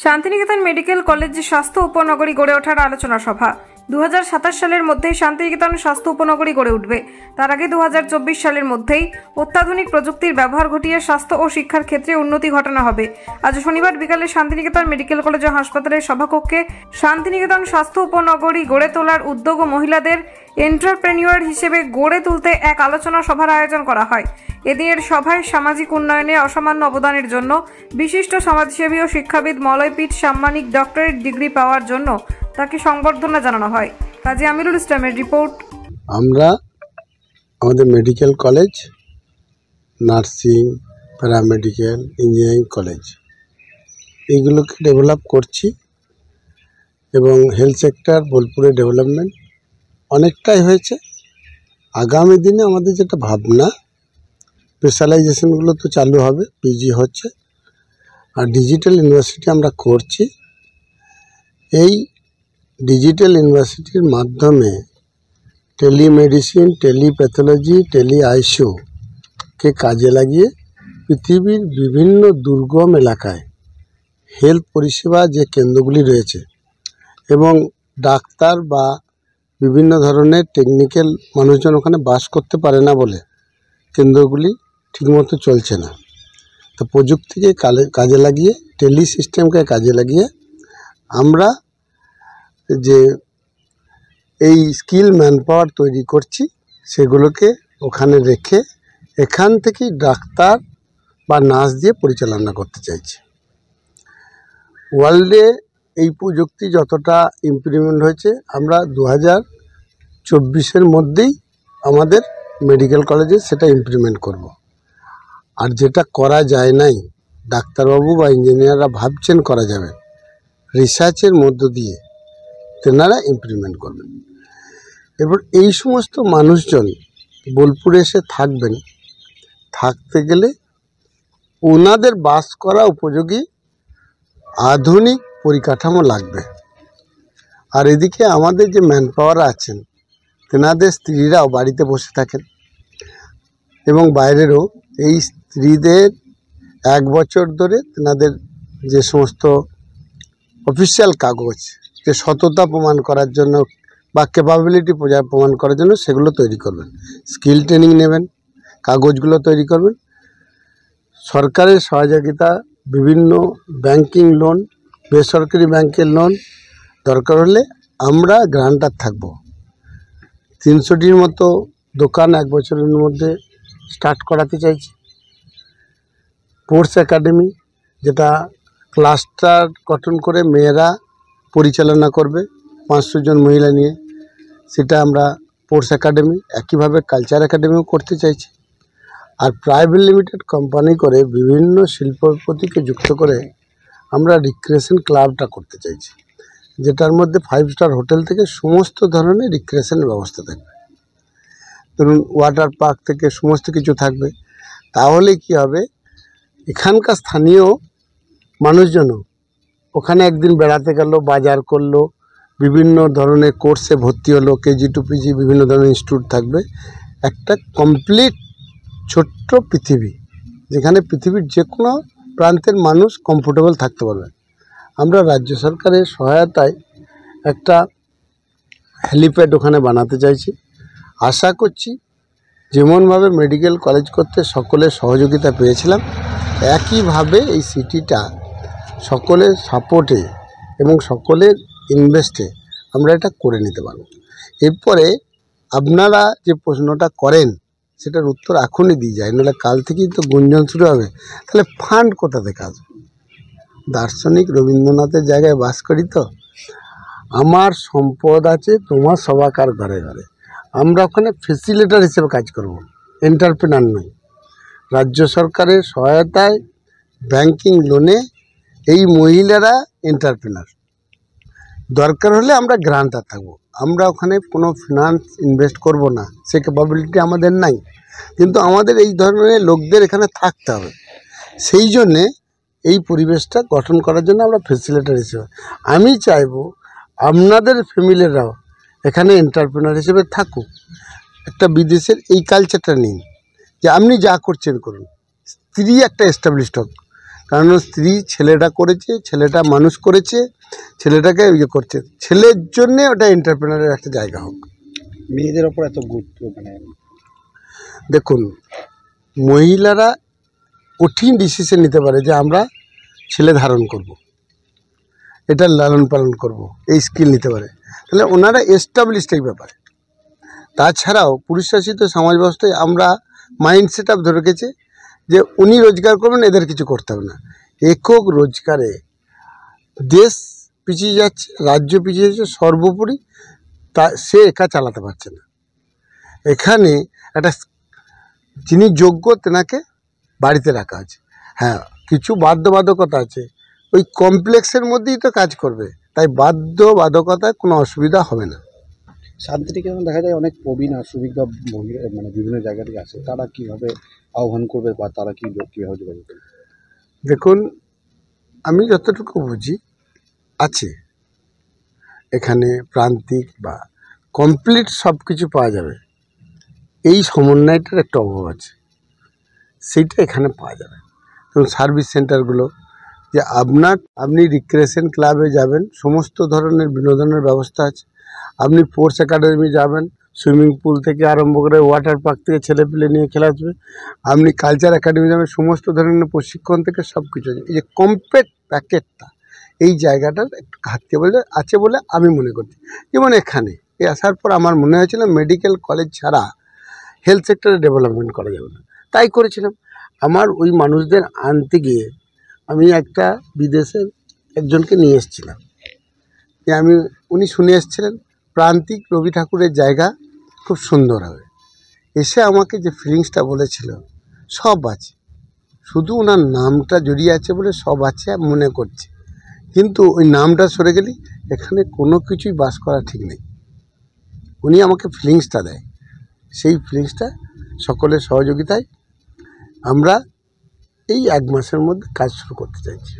Santiniketan medical college স্বাস্থ্য উপনগরী গড়ে ওঠার আলোচনা সভা। 2027 সালের মধ্যেই শান্তিনিকেতন স্বাস্থ্য উপনগরী গড়ে উঠবে। তার আগে 2024 সালের মধ্যেই অত্যাধুনিক প্রযুক্তির ব্যবহার ঘটিয়ে স্বাস্থ্য ও শিক্ষার ক্ষেত্রে উন্নতি ঘটানো হবে। আজ শনিবার বিকালে শান্তিনিকেতন মেডিকেল কলেজ ও হাসপাতালের সভাকক্ষে শান্তিনিকেতন স্বাস্থ্য উপনগরী গড়ে তোলার উদ্যোগ ও মহিলাদের এন্টারপ্রেনিউর হিসেবে গড়ে তুলতে এক আলোচনা সভার আয়োজন করা হয়। এদিনের সভায় সামাজিক উন্নয়নে অসামান্য অবদানের জন্য বিশিষ্ট সমাজসেবী ও শিক্ষাবিদ মলয়পীঠ সাম্মানিক ডক্টরেট ডিগ্রি পাওয়ার জন্য তাকে সংবর্ধনা জানানো হয়। কাজী আমিরুল ইসলামের রিপোর্ট। আমরা আমাদের medical college, nursing, paramedical, engineering college এইগুলোকে ডেভেলপ করছি এবং হেলথ সেক্টর বোলপুরে ডেভেলপমেন্ট অনেকটাই হয়েছে। আগামী দিনে আমাদের যেটা ভাবনা, স্পেশালাইজেশনগুলো তো চালু হবে, পিজি হচ্ছে, আর ডিজিটাল ইউনিভার্সিটি আমরা করছি। এই ডিজিটাল ইউনিভার্সিটির মাধ্যমে টেলিমেডিসিন, টেলিপ্যাথোলজি, টেলি আইসিইউকে কাজে লাগিয়ে পৃথিবীর বিভিন্ন দুর্গম এলাকায় হেলথ পরিষেবা যে কেন্দ্রগুলি রয়েছে এবং ডাক্তার বা বিভিন্ন ধরনের টেকনিক্যাল মানুষজন ওখানে বাস করতে পারে না বলে কেন্দ্রগুলি ঠিকমতো চলছে না। তো প্রযুক্তিকে কাজে লাগিয়ে, টেলি সিস্টেমকে কাজে লাগিয়ে আমরা যে এই স্কিল ম্যানপাওয়ার তৈরি করছি সেগুলোকে ওখানে রেখে এখান থেকেই ডাক্তার বা নার্স দিয়ে পরিচালনা করতে চাইছি। ওয়ার্ল্ডে এই প্রযুক্তি যতটা ইমপ্লিমেন্ট হয়েছে, আমরা 2024-এর মধ্যেই আমাদের মেডিকেল কলেজে সেটা ইমপ্লিমেন্ট করব। আর যেটা করা যায় নাই, ডাক্তারবাবু বা ইঞ্জিনিয়াররা ভাবছেন করা যাবে, রিসার্চের মধ্য দিয়ে তেনারা ইমপ্লিমেন্ট করবেন। এবার এই সমস্ত মানুষজন বোলপুরে এসে থাকবেন, থাকতে গেলে ওনাদের বাস করা উপযোগী আধুনিক পরিকাঠামো লাগবে। আর এদিকে আমাদের যে ম্যানপাওয়ার আছেন, তেনাদের স্ত্রীরাও বাড়িতে বসে থাকেন এবং বাইরেরও এই স্ত্রীদের 1 বছর ধরে তেনাদের যে সমস্ত অফিসিয়াল কাগজ, যে সততা প্রমাণ করার জন্য বা ক্যাপাবিলিটি প্রমাণ করার জন্য সেগুলো তৈরি করবেন, স্কিল ট্রেনিং নেবেন, কাগজগুলো তৈরি করবেন। সরকারের সহযোগিতা, বিভিন্ন ব্যাংকিং লোন, বেসরকারি ব্যাংকের লোন দরকার হলে আমরা গ্রান্টার থাকব। 300টির মতো দোকান 1 বছরের মধ্যে স্টার্ট করাতে চাইছি। স্পোর্টস একাডেমি, যেটা ক্লাস্টার গঠন করে মেয়েরা পরিচালনা করবে 500 জন মহিলা নিয়ে, সেটা আমরা স্পোর্টস একাডেমি, একইভাবে কালচার একাডেমিও করতে চাইছি। আর প্রাইভেট লিমিটেড কোম্পানি করে বিভিন্ন শিল্পপতিকে যুক্ত করে আমরা রিক্রিয়েশন ক্লাবটা করতে চাইছি, যেটার মধ্যে 5 স্টার হোটেল থেকে সমস্ত ধরনের রিক্রিয়েশনের ব্যবস্থা থাকবে। ধরুন ওয়াটার পার্ক থেকে সমস্ত কিছু থাকবে। তাহলে কি হবে, এখানকার স্থানীয় মানুষজনও ওখানে একদিন বেড়াতে গেল, বাজার করলো, বিভিন্ন ধরনের কোর্সে ভর্তি হলো, কেজি টু পিজি বিভিন্ন ধরনের ইনস্টিটিউট থাকবে। একটা কমপ্লিট ছোট্ট পৃথিবী, যেখানে পৃথিবীর যে কোনো প্রান্তের মানুষ কমফোর্টেবল থাকতে পারবে। আমরা রাজ্য সরকারের সহায়তায় একটা হেলিপ্যাড ওখানে বানাতে চাইছি। আশা করছি যেমনভাবে মেডিকেল কলেজ করতে সকলের সহযোগিতা পেয়েছিলাম, একইভাবে এই সিটিটা সকলের সাপোর্টে এবং সকলের ইনভেস্টে আমরা এটা করে নিতে পারব। এরপরে আপনারা যে প্রশ্নটা করেন সেটার উত্তর এখনই দিয়ে যায়, নাহলে কাল থেকেই তো গুঞ্জন শুরু হবে। তাহলে ফান্ড কোথা থেকে আসবে? দার্শনিক রবীন্দ্রনাথের জায়গায় বাস করি তো, আমার সম্পদ আছে তোমার সবাকার ঘরে ঘরে। আমরা ওখানে ফেসিলিটার হিসেবে কাজ করব, এন্টারপ্রেনার নই। রাজ্য সরকারের সহায়তায় ব্যাংকিং লোনে এই মহিলারা এন্টারপ্রেনার। দরকার হলে আমরা গ্রান্টার থাকবো, আমরা ওখানে কোনো ফিনান্স ইনভেস্ট করব না, সে ক্যাপাবিলিটি আমাদের নাই। কিন্তু আমাদের এই ধরনের লোকদের এখানে থাকতে হবে। সেই জন্যে এই পরিবেশটা গঠন করার জন্য আমরা ফেসিলিটার হিসেবে, আমি চাইবো আপনাদের ফ্যামিলিরাও এখানে এন্টারপ্রেনার হিসেবে থাকুক। একটা বিদেশের এই কালচারটা নিন যে আপনি যা করছেন করুন, স্ত্রী একটা এস্টাবলিশড হোক, কারণ স্ত্রী ছেলেটা করেছে, ছেলেটা মানুষ করেছে, ছেলেটাকে ইয়ে করছে, ছেলের জন্যে ওটা এন্টারপ্রেনারের একটা জায়গা হোক। মেয়েদের ওপর এত গুরুত্ব দেখুন, মহিলারা কঠিন ডিসিশন নিতে পারে যে আমরা ছেলে ধারণ করব, এটা লালন পালন করব, এই স্কিল নিতে পারে, তাহলে ওনারা এস্টাবলিশড এই ব্যাপারে। তাছাড়াও পুরুষ শাসিত সমাজ ব্যবস্থায় আমরা মাইন্ড সেট আপ ধরে রেখেছে যে উনি রোজগার করবেন, এদের কিছু করতে হবে না। একক রোজগারে দেশ পিছিয়ে যাচ্ছে, রাজ্য পিছিয়ে যাচ্ছে, সর্বোপরি তা সে একা চালাতে পারছে না। এখানে একটা যিনি যোগ্য তেনাকে বাড়িতে রাখা আছে। হ্যাঁ, কিছু বাধ্যবাধকতা আছে, ওই কমপ্লেক্সের মধ্যেই তো কাজ করবে, তাই বাধ্যবাধকতায় কোনো অসুবিধা হবে না। শান্তিনিকেতন দেখা যায় অনেক প্রবীণ আর সুবিজ্ঞ মহিলা বিভিন্ন জায়গা থেকে আসে, তারা কীভাবে আহ্বান করবে বা তারা কীভাবে যোগাযোগ করবে? দেখুন, আমি যতটুকু বুঝি আছে এখানে প্রান্তিক বা কমপ্লিট সব কিছু পাওয়া যাবে, এই সমন্বয়টার একটা অভাব আছে, সেইটা এখানে পাওয়া যাবে। এবং সার্ভিস সেন্টারগুলো যে আপনি রিক্রিয়েশন ক্লাবে যাবেন, সমস্ত ধরনের বিনোদনের ব্যবস্থা আছে। আপনি স্পোর্টস একাডেমি যাবেন, সুইমিং পুল থেকে আরম্ভ করে ওয়াটার পার্ক থেকে ছেলেপিলে নিয়ে খেলাবে। আপনি কালচার একাডেমি যাবেন, সমস্ত ধরনের প্রশিক্ষণ থেকে সব কিছু আছে। এই যে কমপ্লিট প্যাকেটটা, এই জায়গাটার একটু ঘাটতি আছে বলে আমি মনে করছি। যেমন এখানে আসার পর আমার মনে হয়েছিল মেডিকেল কলেজ ছাড়া হেলথ সেক্টরে ডেভেলপমেন্ট করা যাবে না, তাই করেছিলাম। আমার ওই মানুষদের আনতে গিয়ে আমি একটা বিদেশের একজনকে নিয়ে এসেছিলাম, যে উনি শুনে এসেছিলেন প্রান্তিক রবি ঠাকুরের জায়গা খুব সুন্দর হবে। এসে আমাকে যে ফিলিংসটা বলেছিল, সব আছে, শুধু ওনার নামটা জড়িয়ে আছে বলে সব আছে মনে করছে, কিন্তু ওই নামটা সরে গেলে এখানে কোনো কিছুই বাস করা ঠিক নেই। উনি আমাকে ফিলিংসটা দেয়, সেই ফিলিংসটা সকলের সহযোগিতায় আমরা এই 1 মাসের মধ্যে কাজ শুরু করতে চাইছি।